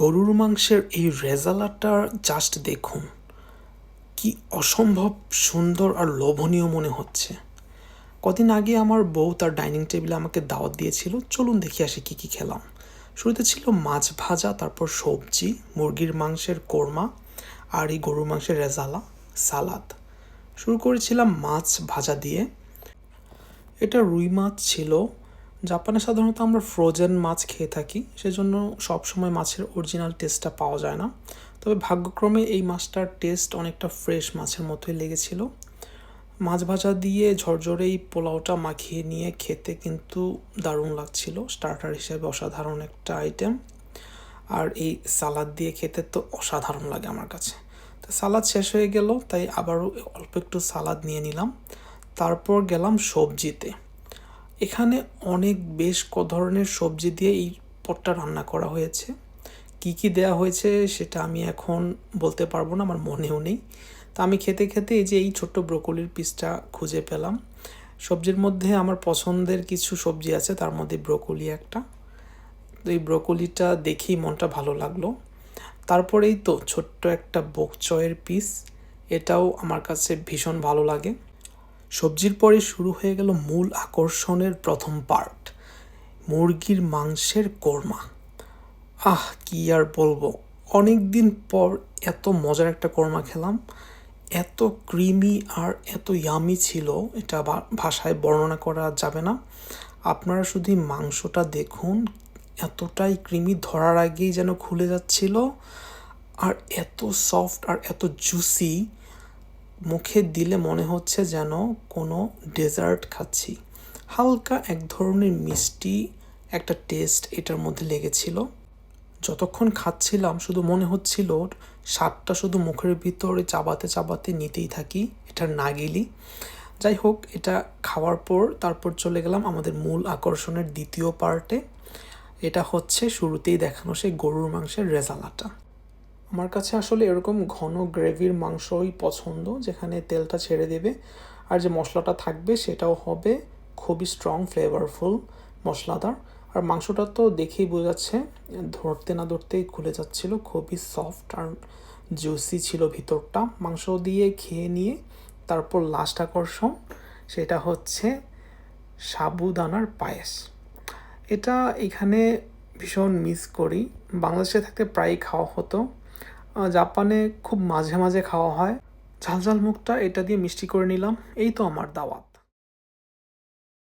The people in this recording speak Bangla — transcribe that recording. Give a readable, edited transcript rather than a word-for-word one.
গরুর মাংসের এই রেজালাটা জাস্ট দেখুন, কি অসম্ভব সুন্দর আর লোভনীয় মনে হচ্ছে। কদিন আগে আমার বউ তার ডাইনিং টেবিলে আমাকে দাওয়াত দিয়েছিল, চলুন দেখি আসি কী কী খেলাম। শুরুতে ছিল মাছ ভাজা, তারপর সবজি, মুরগির মাংসের কোরমা আর এই গরুর মাংসের রেজালা, সালাদ। শুরু করেছিলাম মাছ ভাজা দিয়ে। এটা রুই মাছ ছিল। জাপানে সাধারণত আমরা ফ্রোজেন মাছ খেয়ে থাকি, সেজন্য সবসময় মাছের অরিজিনাল টেস্টটা পাওয়া যায় না। তবে ভাগ্যক্রমে এই মাছটার টেস্ট অনেকটা ফ্রেশ মাছের মতোই লেগেছিল। মাছ ভাজা দিয়ে ঝরঝরে এই পোলাওটা মাখিয়ে নিয়ে খেতে কিন্তু দারুণ লাগছিল। স্টার্টার হিসেবে অসাধারণ একটা আইটেম। আর এই সালাদ দিয়ে খেতে তো অসাধারণ লাগে আমার কাছে। তো সালাদ শেষ হয়ে গেল, তাই আবারও অল্প একটু সালাদ নিয়ে নিলাম। তারপর গেলাম সবজিতে। এখানে অনেক বেশ ধরনের সবজি দিয়ে এই পদটা রান্না করা হয়েছে। কি কি দেয়া হয়েছে সেটা আমি এখন বলতে পারবো না, আমার মনেও নেই। তা আমি খেতে খেতে এই যে এই ছোট্ট ব্রোকলির পিসটা খুঁজে পেলাম। সবজির মধ্যে আমার পছন্দের কিছু সবজি আছে, তার মধ্যে ব্রোকলি একটা। তো এই ব্রোকলিটা দেখেই মনটা ভালো লাগলো। তারপরেই তো ছোট্ট একটা বকচয়ের পিস, এটাও আমার কাছে ভীষণ ভালো লাগে। সবজির পরে শুরু হয়ে গেল মূল আকর্ষণের প্রথম পার্ট, মুরগির মাংসের কোরমা। কি আর বলবো, অনেক দিন পর এত মজার একটা কোরমা খেলাম। এত ক্রিমি আর এত ইয়ামি ছিল, এটা ভাষায় বর্ণনা করা যাবে না। আপনারা শুধু মাংসটা দেখুন, এতটাই ক্রিমি, ধরার আগেই যেন খুলে যাচ্ছিল। আর এত সফট আর এত জুসি, মুখে দিলে মনে হচ্ছে যেন কোনো ডেজার্ট খাচ্ছি। হালকা এক ধরনের মিষ্টি একটা টেস্ট এটার মধ্যে লেগেছিল। যতক্ষণ খাচ্ছিলাম শুধু মনে হচ্ছিল স্বাদটা শুধু মুখের ভিতরে চাবাতে চাবাতে নিতেই থাকি, এটা না গেলি। যাই হোক, এটা খাওয়ার পর তারপর চলে গেলাম আমাদের মূল আকর্ষণের দ্বিতীয় পার্টে। এটা হচ্ছে শুরুতেই দেখানো সেই গরুর মাংসের রেজালাটা। আমার কাছে আসলে এরকম ঘন গ্রেভির মাংসই পছন্দ, যেখানে তেলটা ছেড়ে দেবে আর যে মশলাটা থাকবে সেটাও হবে খুবই স্ট্রং, ফ্লেভারফুল, মশলাদার। আর মাংসটা তো দেখেই বোঝা যাচ্ছে, ধরতে না ধরতেই খুলে যাচ্ছিল, খুবই সফট আর জুসি ছিল ভিতরটা। মাংস দিয়ে খেয়ে নিয়ে তারপর লাস্ট আকর্ষণ, সেটা হচ্ছে সাবুদানার পায়েস। এটা এখানে ভীষণ মিস করি। বাংলাদেশে থাকতে প্রায়ই খাওয়া হতো, জাপানে খুব মাঝে মাঝে খাওয়া হয়। ঝালঝাল মুখটা এটা দিয়ে মিষ্টি করে নিলাম। এই তো আমার দাওয়াত।